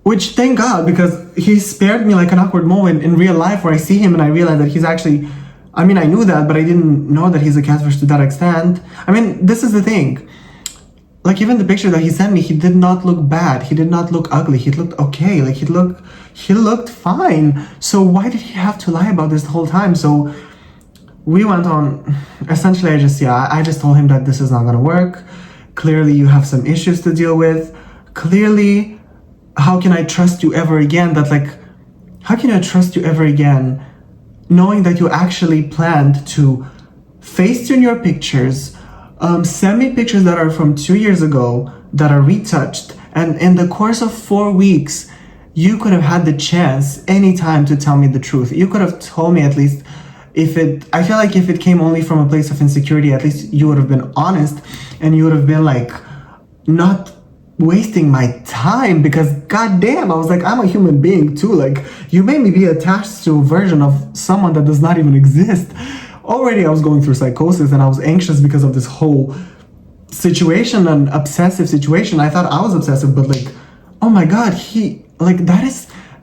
Which, thank God, because he spared me like an awkward moment in real life where I see him and I realize that he's actually, I mean, I knew that, but I didn't know that he's a catfish to that extent. I mean, this is the thing. Like, even the picture that he sent me, he did not look bad. He did not look ugly. He looked okay. Like, he looked fine. So why did he have to lie about this the whole time? So we went on, essentially I just told him that this is not gonna work. Clearly you have some issues to deal with. Clearly, how can I trust you ever again? How can I trust you ever again, knowing that you actually planned to Facetune your pictures, send me pictures that are from 2 years ago that are retouched, and in the course of 4 weeks, you could have had the chance anytime to tell me the truth. You could have told me at least I feel like if it came only from a place of insecurity, at least you would have been honest and you would have been like, not wasting my time, because goddamn, I was like, I'm a human being too. Like, you made me be attached to a version of someone that does not even exist. Already I was going through psychosis and I was anxious because of this whole situation, an obsessive situation. I thought I was obsessive, but like, oh my god,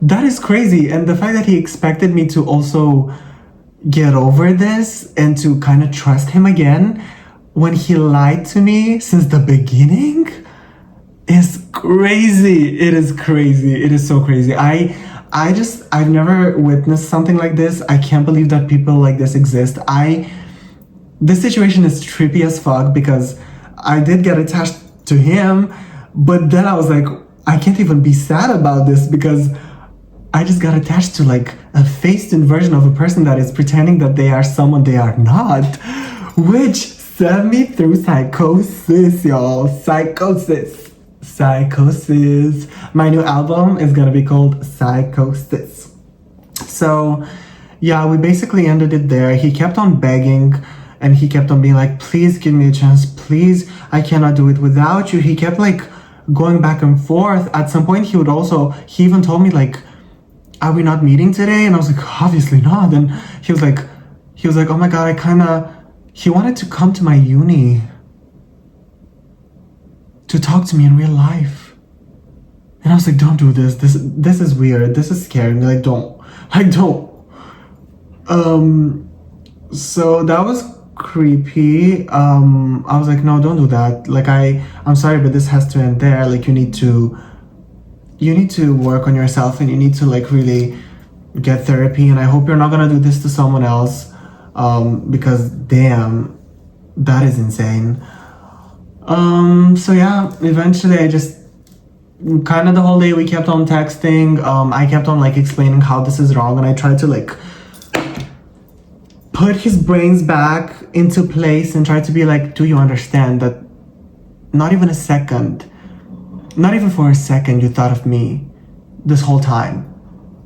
that is crazy. And the fact that he expected me to also get over this and to kind of trust him again when he lied to me since the beginning is crazy. It is crazy. It is so crazy. I've never witnessed something like this. I can't believe that people like this exist. This situation is trippy as fuck because I did get attached to him, but then I was like, I can't even be sad about this because I just got attached to like a Facetune version of a person that is pretending that they are someone they are not, which sent me through psychosis, y'all. Psychosis. My new album is gonna be called Psychosis. So yeah, we basically ended it there. He kept on begging and he kept on being like, please give me a chance, please, I cannot do it without you. He kept like going back and forth. At some point he even told me like, are we not meeting today? And I was like, obviously not. And he was like, oh my god, he wanted to come to my uni to talk to me in real life. And I was like, don't do this. This is weird. This is scary. And like, don't. So that was creepy. I was like, no, don't do that. Like, I'm sorry, but this has to end there. Like, you need to work on yourself and you need to like really get therapy. And I hope you're not gonna do this to someone else, because damn, that is insane. So yeah, eventually I just kind of the whole day we kept on texting. I kept on like explaining how this is wrong and I tried to like put his brains back into place and try to be like, do you understand that not even for a second you thought of me this whole time?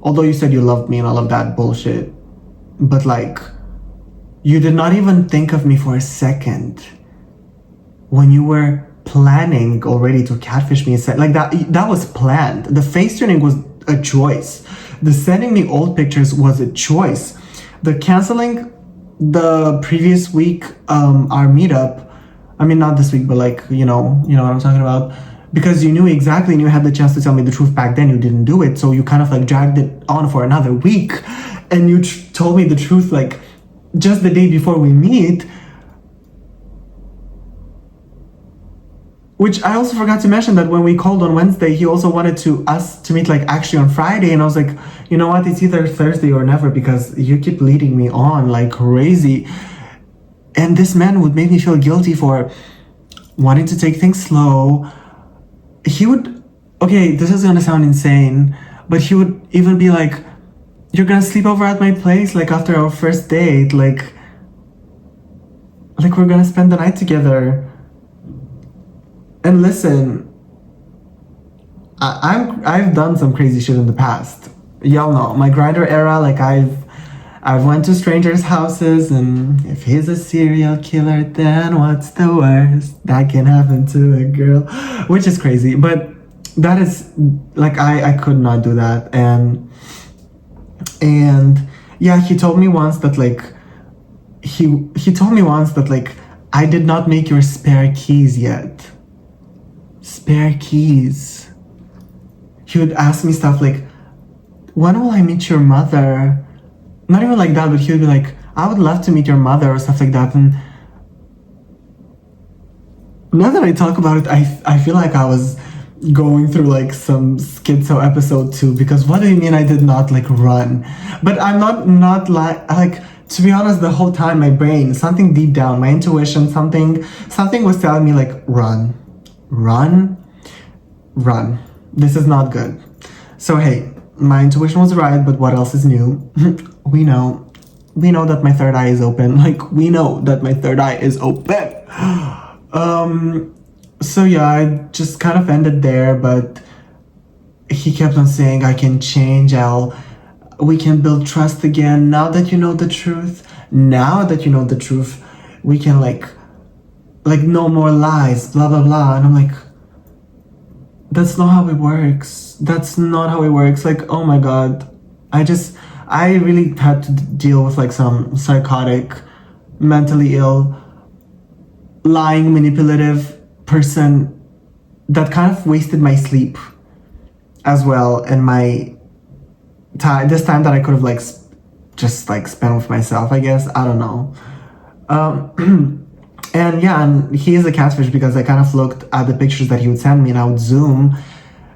Although you said you loved me and all of that bullshit, but like, you did not even think of me for a second when you were planning already to catfish me. Like that was planned. The face tuning was a choice. The sending me old pictures was a choice. The canceling the previous week, our meetup, I mean, not this week, but like, you know what I'm talking about, because you knew exactly and you had the chance to tell me the truth back then, you didn't do it. So you kind of like dragged it on for another week and you told me the truth like just the day before we meet. Which I also forgot to mention that when we called on Wednesday, he also wanted us to meet like actually on Friday. And I was like, you know what? It's either Thursday or never because you keep leading me on like crazy. And this man would make me feel guilty for wanting to take things slow. Okay, this is gonna sound insane, but he would even be like, you're gonna sleep over at my place like after our first date, like we're gonna spend the night together. And listen, I've done some crazy shit in the past. Y'all know my Grindr era. Like I've went to strangers' houses, and if he's a serial killer, then what's the worst that can happen to a girl? Which is crazy, but that is like I could not do that. And yeah, he told me once that like he told me once that like I did not make your spare keys yet. Spare keys. He would ask me stuff like, when will I meet your mother? Not even like that, but he would be like, I would love to meet your mother or stuff like that. And now that I talk about it, I feel like I was going through like some schizo episode too, because what do you mean I did not like run? But I'm not like to be honest, the whole time my brain, something deep down, my intuition, something was telling me like run. run, run. This is not good. So hey, my intuition was right, but what else is new? we know that my third eye is open. Like, we know that my third eye is open. So yeah, I just kind of ended there, but he kept on saying, I can change, we can build trust again. Now that you know the truth, we can like no more lies, blah, blah, blah. And I'm like, that's not how it works. That's not how it works. Like, oh my God. I really had to deal with like some psychotic, mentally ill, lying, manipulative person that kind of wasted my sleep as well, and my time, this time that I could have like just like spent with myself, I guess. I don't know. And yeah, and he is a catfish because I kind of looked at the pictures that he would send me and I would zoom.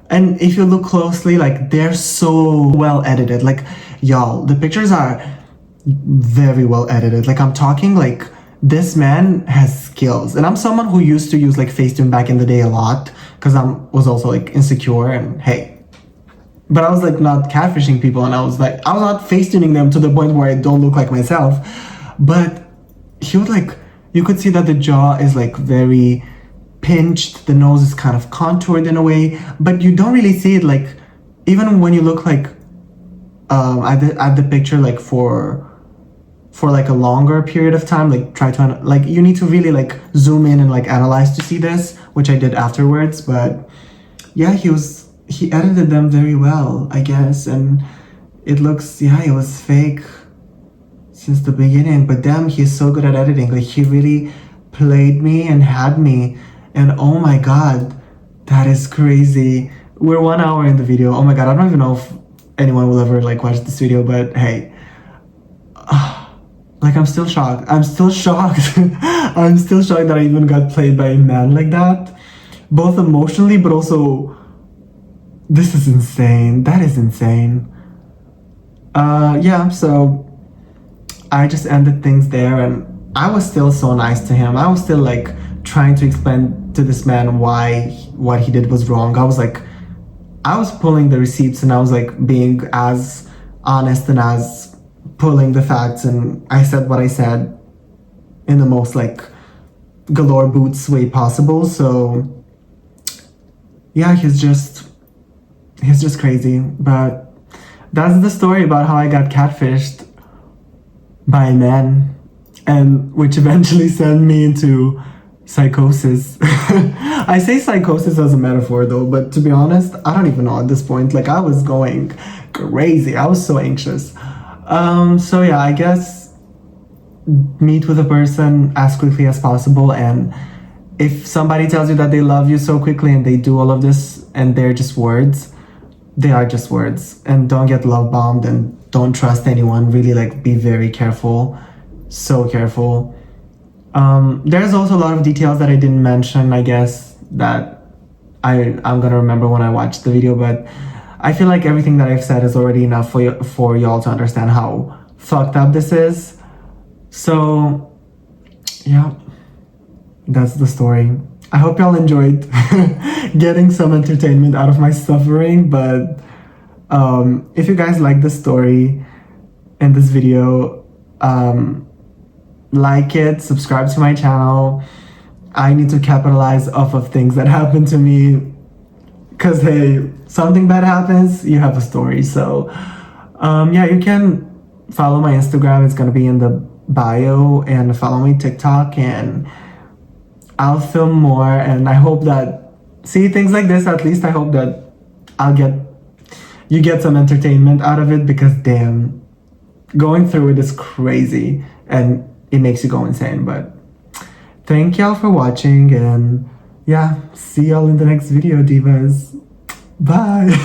And if you look closely, like, they're so well edited. Like, y'all, the pictures are very well edited. Like, I'm talking like this man has skills. And I'm someone who used to use like Facetune back in the day a lot because I was also like insecure and hey. But I was like not catfishing people, and I was not Facetuning them to the point where I don't look like myself. But he would like, you could see that the jaw is like very pinched, the nose is kind of contoured in a way, but you don't really see it, like, even when you look like at the picture, like for like a longer period of time, like try to like, you need to really like zoom in and like analyze to see this, which I did afterwards. But yeah, he edited them very well, I guess, and it looks, yeah, it was fake since the beginning, but damn, he's so good at editing. Like, he really played me and had me, and oh my God, that is crazy. We're 1 hour in the video. Oh my God, I don't even know if anyone will ever like watch this video, but hey, like, I'm still shocked. I'm still shocked that I even got played by a man like that, both emotionally, but also, this is insane. That is insane. Yeah, so I just ended things there, and I was still so nice to him. I was still like trying to explain to this man why what he did was wrong. I was pulling the receipts, and I was like being as honest and as pulling the facts, and I said what I said in the most like galore boots way possible. So yeah, he's just crazy. But that's the story about how I got catfished by a man, and which eventually sent me into psychosis. I say psychosis as a metaphor though, but to be honest, I don't even know at this point. Like, I was going crazy. I was so anxious. So yeah, I guess meet with a person as quickly as possible, and if somebody tells you that they love you so quickly and they do all of this and they're just words, they are just words. And don't get love bombed, and don't trust anyone. Really, like, be very careful. So careful. There's also a lot of details that I didn't mention, I guess, that I'm gonna remember when I watch the video, but I feel like everything that I've said is already enough for y'all to understand how fucked up this is. So yeah, that's the story. I hope y'all enjoyed getting some entertainment out of my suffering, but if you guys like the story and this video, like it, subscribe to my channel. I need to capitalize off of things that happen to me, because hey, something bad happens, you have a story. So yeah, you can follow my Instagram, it's gonna be in the bio, and follow me TikTok, and I'll film more. And I hope that, see, things like this, at least I hope that you get some entertainment out of it, because damn, going through it is crazy and it makes you go insane. But thank y'all for watching, and yeah, see y'all in the next video, divas. Bye.